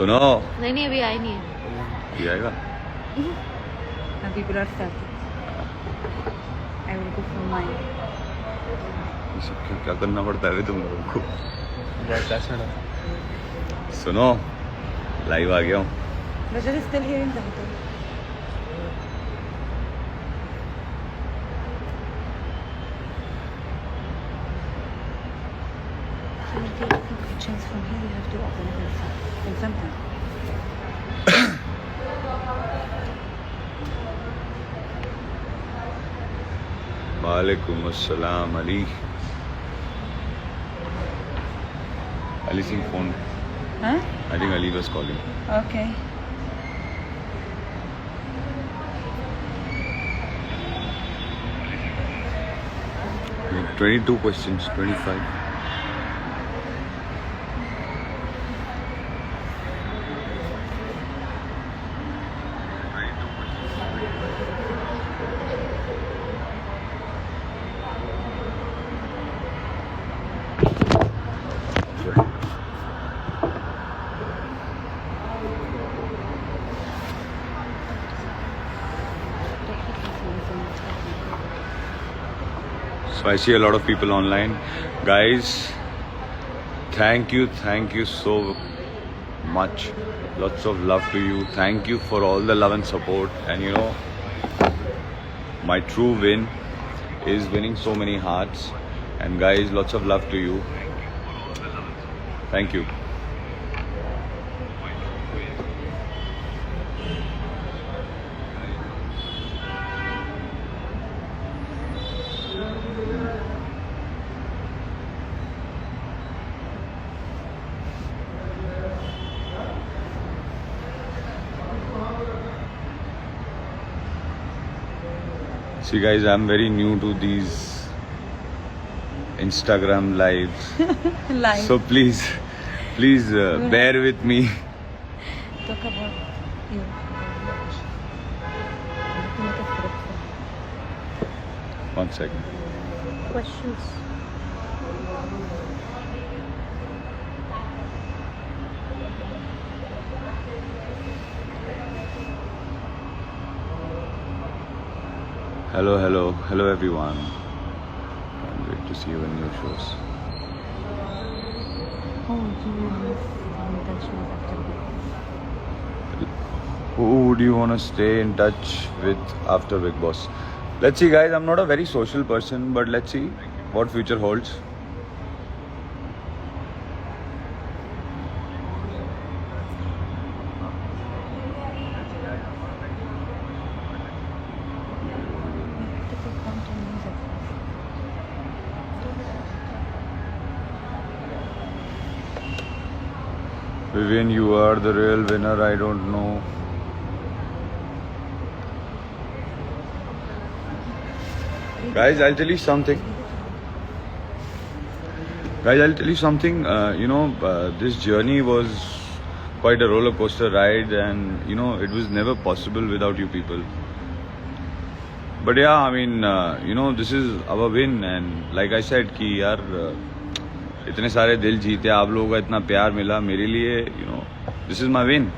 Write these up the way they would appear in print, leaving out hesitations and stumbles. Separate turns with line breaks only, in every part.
सुनो।
नहीं नहीं, अभी आई नहीं है।
ये आएगा।
अभी blood start. I will go for my.
ये सब क्या करना पड़ता है तुम लोगों को? सुनो, लाइव आ गया हूँ।
Rajat is still here in Tamil. Can you take some questions from here? You have to open it in some time.
वालेकुम अस्सलाम Ali. Ali Singh phone.
Huh?
I think Ali was calling.
Okay.
We have 22 questions, 25. So I see a lot of people online. Guys, thank you so much. Lots of love to you. Thank you for all the love and support. And you know, my true win is winning so many hearts. And guys, lots of love to you. Thank you. See guys, I'm very new to these Instagram lives.
Live.
So please bear with me.
Talk about you. Make a script.
1 second.
Questions.
Hello everyone. Can't wait to see you in new shows.
How would you live in touch with after Big Boss?
Who would you want to stay in touch with after Big Boss? Let's see guys, I'm not a very social person, but let's see what future holds. Vivian, you are the real winner. I don't know. Guys, I'll tell you something. This journey was quite a roller coaster ride, and you know, it was never possible without you people. But yeah, I mean, this is our win, and like I said, कि यार इतने सारे दिल जीते, आप लोगों का इतना प्यार मिला मेरे लिए, you know, this is my win.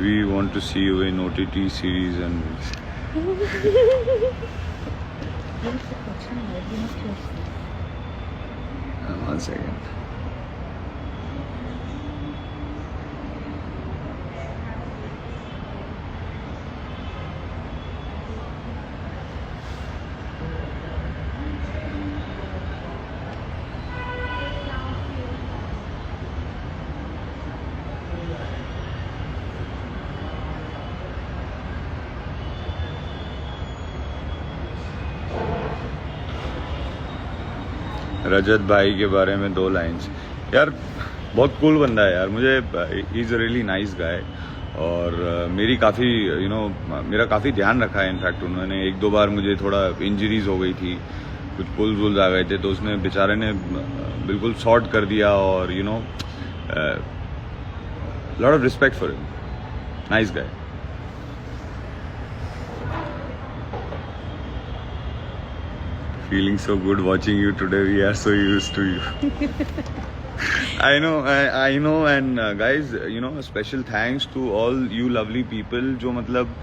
We want to see you in OTT series and
What's the question? You must have.
1 second. रजत भाई के बारे में 2 लाइन्स। यार बहुत कूल बंदा है यार, मुझे he is a really nice guy. और मेरी काफ़ी मेरा काफ़ी ध्यान रखा है. इनफैक्ट उन्होंने 1-2 बार मुझे थोड़ा इंजरीज हो गई थी, कुछ पुल्स वुल्स आ गए थे, तो उसने बेचारे ने बिल्कुल सॉर्ट कर दिया. और lot of respect for him. Nice guy. Feeling so good watching you today. We are so used to you. I know, and guys, a special thanks to all you lovely people जो मतलब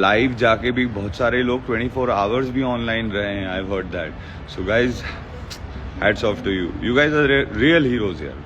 live जाके भी बहुत सारे लोग 24 hours भी online रहे हैं. I've heard that. So guys, hats off to you. You guys are real heroes here.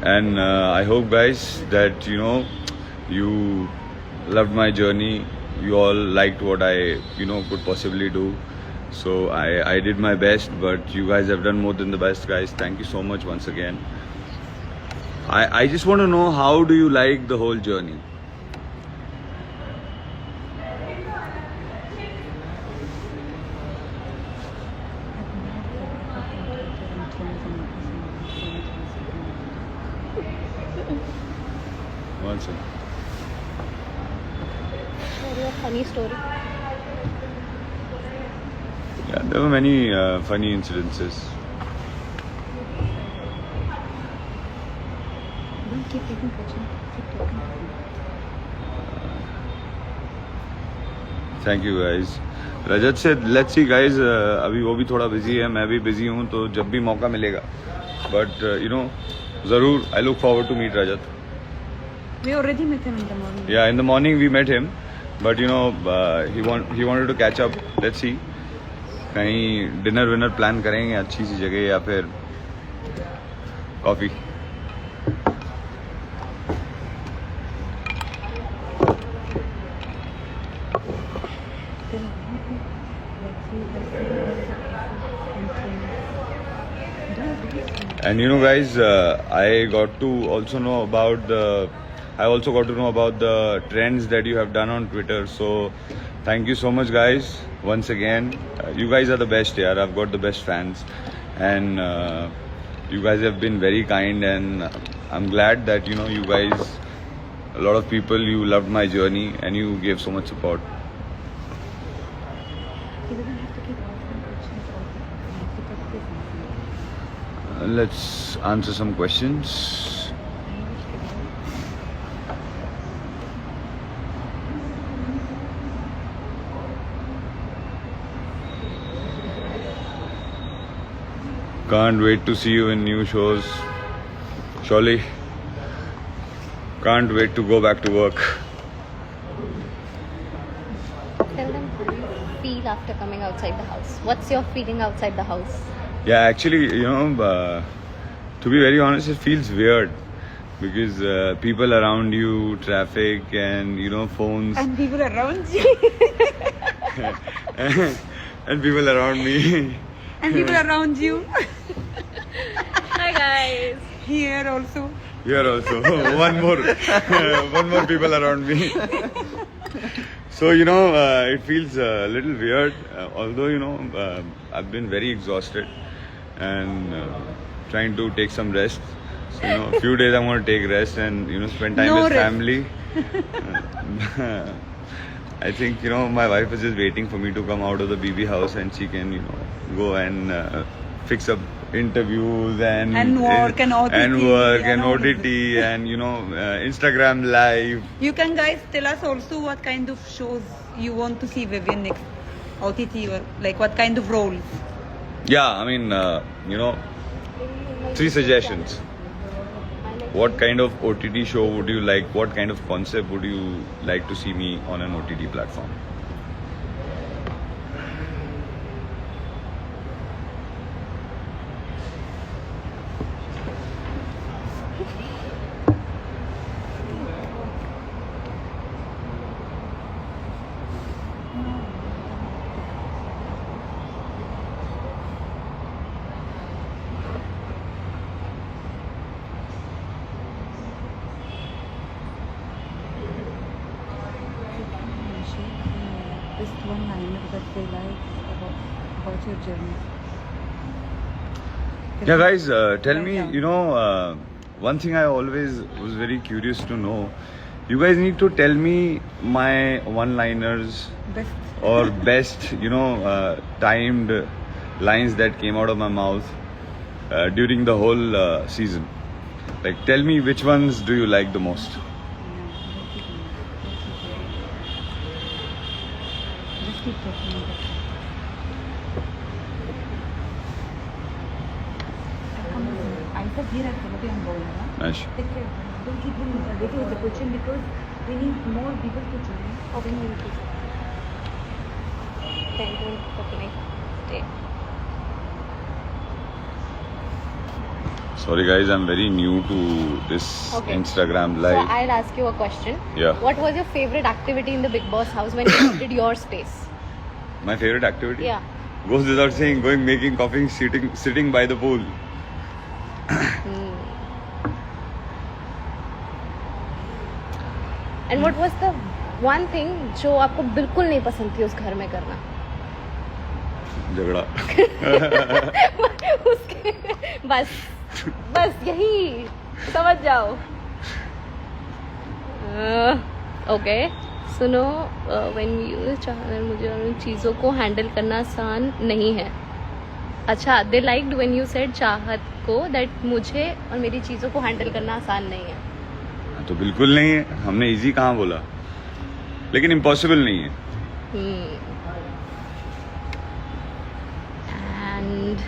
And I hope guys that you loved my journey. You all liked what I could possibly do. So I did my best, but you guys have done more than the best, guys. Thank you so much once again. I just want to know, how do you like the whole journey? One second.
Very funny story.
Yeah, there were many funny incidences.
Don't keep taking questions. Keep talking.
Thank you guys. Rajat से let's see guys, अभी वो भी थोड़ा busy है, मैं भी busy हूँ, तो जब भी मौका मिलेगा, बट ज़रूर I look forward to meet Rajat.
We already met him in the morning.
Yeah, in the morning we met him, but he wanted to catch up. Let's see, कहीं डिनर विनर प्लान करेंगे अच्छी सी जगह, या फिर coffee. And guys, I got to also know about the trends that you have done on Twitter. So thank you so much, guys. Once again, you guys are the best here. I've got the best fans, and you guys have been very kind, and I'm glad that you guys, a lot of people, you loved my journey and you gave so much support.
He doesn't have to keep asking questions all the time. He has to talk to something.
Let's answer some questions. Can't wait to see you in new shows. Surely. Can't wait to go back to work.
Tell them how you feel after coming outside the house. What's your feeling outside the house?
Yeah, actually, to be very honest, it feels weird because people around you, traffic, and phones,
And people around you.
and people around me.
And people around you.
Hi guys.
Here also.
Here also, one more people around me. So it feels a little weird. Although I've been very exhausted and trying to take some rest. So a few days I'm going to take rest and spend time
No
with
rest.
family. I think my wife is just waiting for me to come out of the BB house and she can go and fix up interviews and
work and OTT
and work and
and all
OTT and Instagram live.
You can guys tell us also what kind of shows you want to see Vivian next. OTT or like what kind of roles.
Yeah, I mean 3 suggestions. what kind of OTT show would you like? What kind of concept would you like to see me on an OTT platform?
Just one liner that they like about your journey.
Yeah, guys, tell me,
Right,
you know, one thing I always was very curious to know. You guys need to tell me my one-liners
Best.
or best, you know, timed lines that came out of my mouth during the whole season. Like, tell me which ones do you like the most?
Just keep talking about it. I said here at Kennedy I'm going.
Nice.
Take care. Don't keep him waiting with the question because we need more people to join.
Okay. Thank you for connecting.
Sorry, guys, I'm very new to this
Okay.
Instagram
So
live.
I'll ask you a question.
Yeah.
What was your favorite activity in the Big Boss house when you did your space?
My favorite activity?
Yeah.
Goes without saying, going, making coffee, sitting by the pool.
And what was the one thing जो आपको बिल्कुल नहीं पसंद थी उस घर में करना?
झगड़ा.
उसके बस यही समझ जाओ. ओके सुनो व्हेन यू चाहना मुझे उन चीज़ों को हैंडल करना आसान नहीं है. अच्छा दे लाइक्ड व्हेन यू सेड चाहत को दैट मुझे और मेरी चीज़ों को हैंडल करना आसान नहीं है.
तो बिल्कुल नहीं है. हमने इजी कहाँ बोला, लेकिन इम्पॉसिबल नहीं है.
And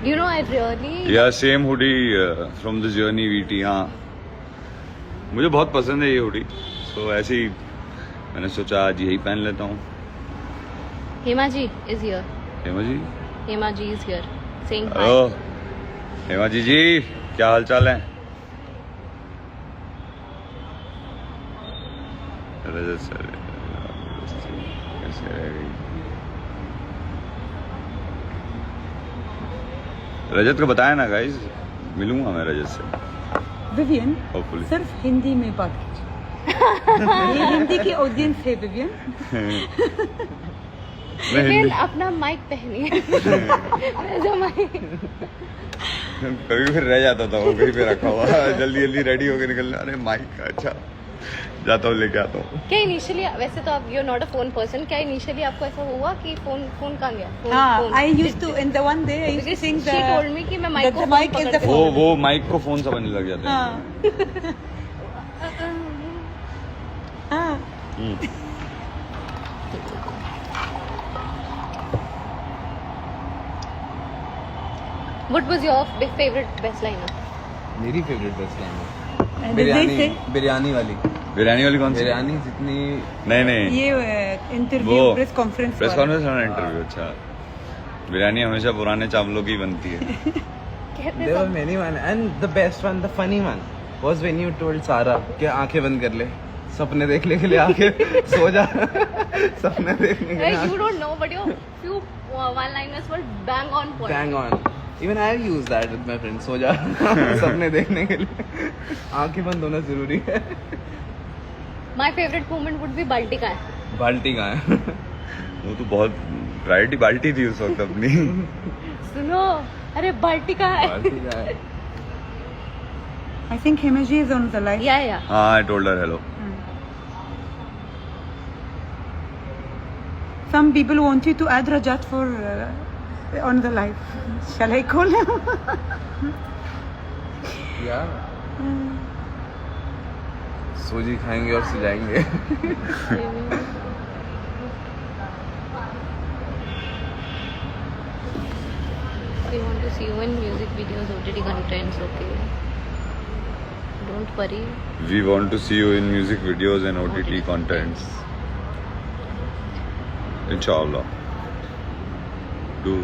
you know I really
या same hoodie from the journey VT. हाँ, मुझे बहुत पसंद है ये हुडी. तो ऐसे ही मैंने सोचा आज यही पहन लेता हूँ.
Hema ji is here.
Hema ji.
Hema ji is here saying hi.
Hello Hema ji, क्या हाल चाल है? रजत सर कैसे रह गई? रजत को बताया ना गाइस, मिलूंगा मैं रजत से
विवियन
होपफुली.
सिर्फ हिंदी में बात कीजिए. ये हिंदी की ऑडियंस है विवियन.
मैं
लेकिन
हिंदी
अपना माइक पहनिए. जो माइक
कभी फिर रह जाता था वो कहीं पे रखा हुआ. जल्दी जल्दी रेडी होके निकलना. अरे माइक अच्छा, जाता हूँ लेके आता हूँ.
क्या इनिशियली वैसे तो आप you are not a phone person. क्या इनिशियली आपको ऐसा हुआ कि फोन कहाँ गया?
हाँ, I used to in the one day I used to
Because
think
she told me कि मैं mic
that
को
the
phone
mic is the
पकड़ती
phone.
वो माइक को फोन समझने लग जाते हैं.
हाँ. हाँ.
हम्म.
What was your favorite best liner?
मेरी फेवरेट बेस्ट लाइन है
And did they say
biryani वाली.
बिरयानी वाली कौन सी?
बिरयानी जितनी
नहीं
ये इंटरव्यू
वो
प्रेस कॉन्फ्रेंस
प्रेस कॉन्फ्रेंस वाला इंटरव्यू. अच्छा, बिरयानी हमेशा पुराने चावलों की बनती है.
कहते
there were
सब
many one and the best one, the funny one was when you told Sara कि आंखें बंद कर ले, सपने देखने के लिए आंखें सो जा. सपने देखने के लिए
you don't know but your few one-liners were bang on point.
bang on. Even I use that with my friends. सो जा सपने देखने के लिए आंखें बंद होना जरूरी है.
My favorite moment would be बाल्टी का है.
बाल्टी कहाँ है?
वो तो बहुत प्रायोरिटी बाल्टी थी उस वक्त अपनी.
सुनो अरे बाल्टी का है.
बाल्टी कहाँ है?
I think Himaji is on the line.
या
हाँ, I told her hello.
Some people want you to add Rajat for on the live. Shall I call him?
Yeah. सूजी खाएंगे और सो जाएंगे.
We want to see you in music videos, OTT contents, okay? Don't worry.
We want to see you in music videos and OTT contents. Inshallah. Do.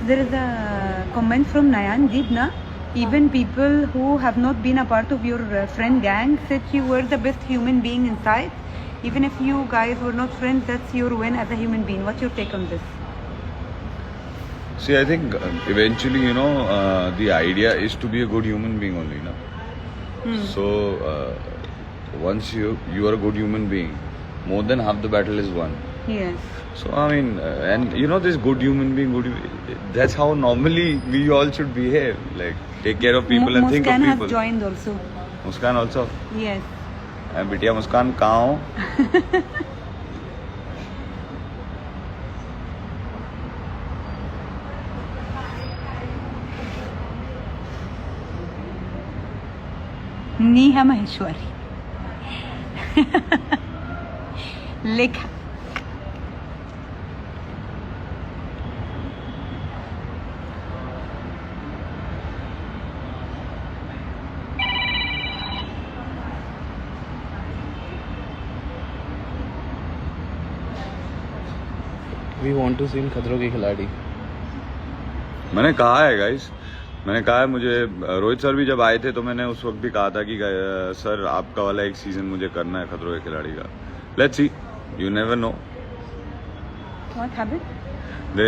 There is a comment from Nayan Deepna. Even people who have not been a part of your friend gang said you were the best human being inside. Even if you guys were not friends, that's your win as a human being. What's your take on this?
See, I think eventually, the idea is to be a good human being only, no? So, once you are a good human being, more than half the battle is won.
Yes.
So, I mean, this good human being, that's how normally we all should behave. Like, take care of people and think of
Muskan
people.
has joined also.
Muskan also.
Yes.
बिटिया मुस्कान कहाँ हो?
नीहा महेश्वरी. लेखा.
We want to see in खतरों के खिलाड़ी.
मैंने कहा है गाइस, मैंने कहा है, मुझे रोहित सर भी जब आए थे तो मैंने उस वक्त भी कहा था कि सर आपका वाला एक सीजन मुझे करना है खतरों के खिलाड़ी का. Let's see, you never know.
What happened?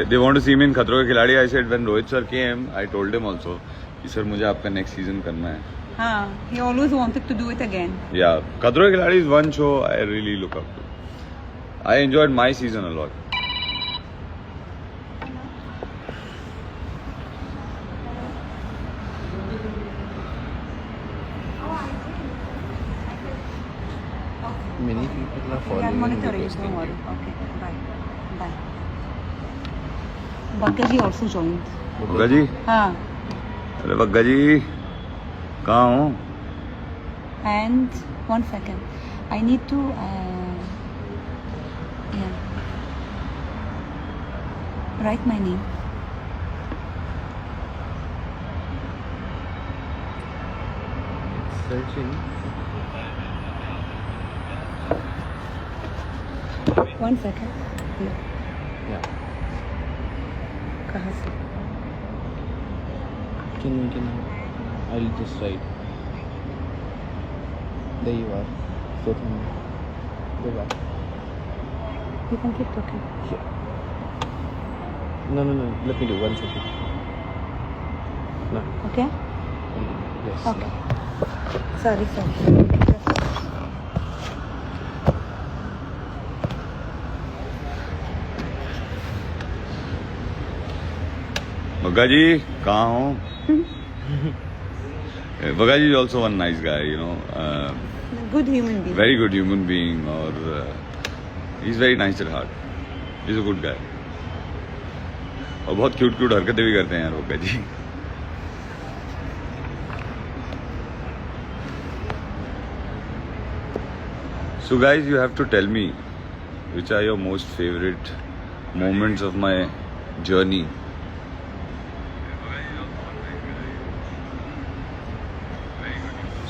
They want to see me in खतरों के खिलाड़ी. I said when Rohit sir came, I told him also कि सर मुझे आपका नेक्स्ट सीजन करना है.
हाँ, he always wanted to do it again.
Yeah, खतरों के खिलाड़ी is one show I really look up to. I enjoyed my season a lot.
Many people are
We are
following.
monitoring, don't worry. Okay, bye. Bye. Bhagya ji also joined.
Bagga जी,
हाँ.
अरे बग्गा जी कहाँ हो?
And 1 second. I need to write my name.
Searching.
1 second.
Yeah.
कहाँ से?
Can I'll just write. There you are. So can go back.
You can keep talking.
No. Let me do 1 second. No.
Okay?
Yes.
Okay. Sorry.
Bagga जी कहाँ हो? बग्गा जी is also one nice guy,
Good human being.
very good human being, और he's very nice at heart. He's a good guy. और बहुत cute हरकतें भी करते हैं यार बग्गा जी. So guys, you have to tell me which are your most favorite moments of my journey.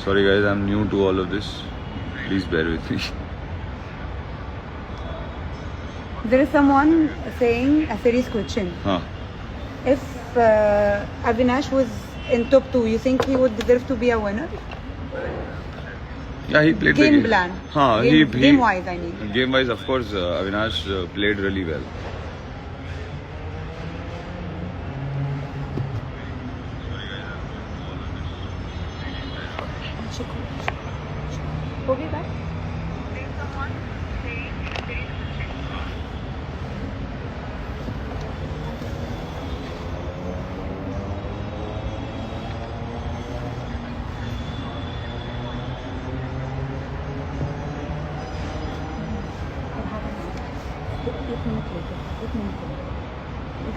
Sorry guys, I'm new to all of this. Please bear with me.
There is someone saying a serious question.
Huh.
If Avinash was in top 2, you think he would deserve to be a winner?
Yeah, he played the
Game
game.
plan.
Huh,
Game wise, I mean.
Game wise, of course, Avinash played really well.
We'll be back.
एक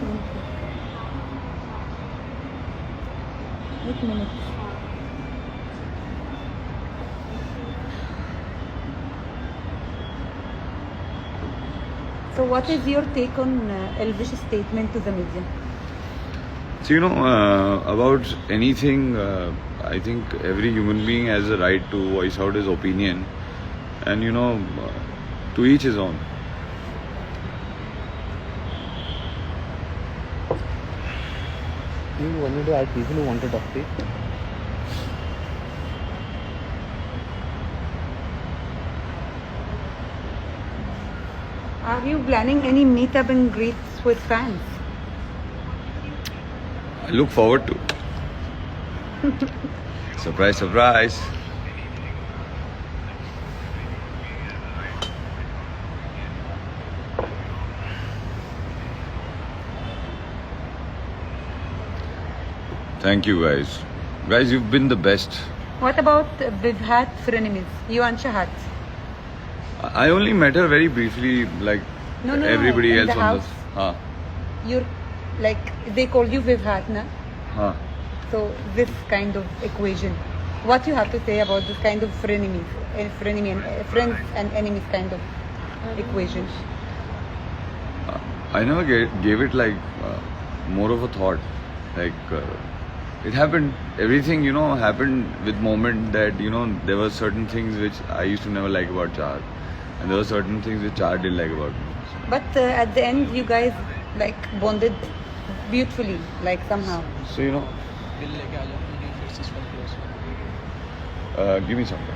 minute 8 minutes. So what is your take on Elvish's statement to the media?
So, about anything, I think every human being has a right to voice out his opinion, and to each his own.
You wanted to add people who want to talk to you?
Are you planning any meetup and greets with fans?
I look forward to. Surprise, surprise. Thank you, guys. Guys, you've been the best.
What about Vivhat frenemies? You and Shahat?
I only met her very briefly, like
No,
everybody
in
else
the
on
house.
this.
You're like, they call you Vivhat, na?
Huh.
So this kind of equation. What you have to say about this kind of frenemies, frenemy and friends and enemies kind of equation?
I never gave it like more of a thought. Like it happened. Everything happened with moment that there were certain things which I used to never like about Char, and there were certain things which Char didn't like about me.
But at the end, you guys like bonded beautifully, like somehow.
So give me something.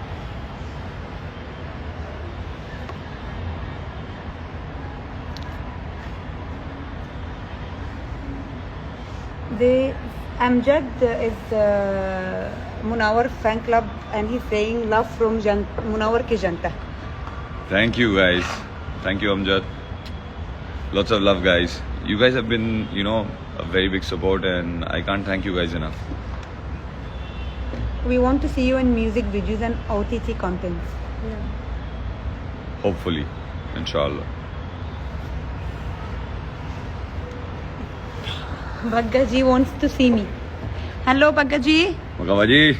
Amjad is Munawar fan club, and he's saying love from Munawar ki Janta.
Thank you, guys. Thank you, Amjad. Lots of love, guys. You guys have been, a very big support, and I can't thank you guys enough.
We want to see you in music videos and OTT contents.
Hopefully, inshallah.
Bhagga ji wants to see me. Hello, Bhagga ji.
Makamaji.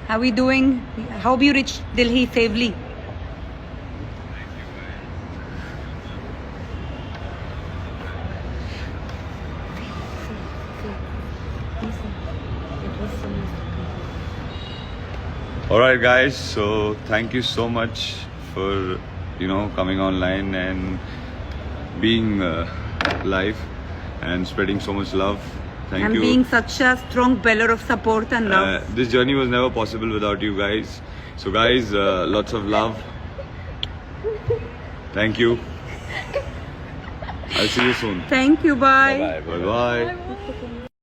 How are we doing? How have you reached Delhi safely?
Alright, guys. So, thank you so much for, coming online and being live and spreading so much love. Thank
And
you.
being such a strong pillar of support and love.
This journey was never possible without you guys. So guys, lots of love. Thank you. I'll see you soon.
Thank you. Bye.
Bye bye.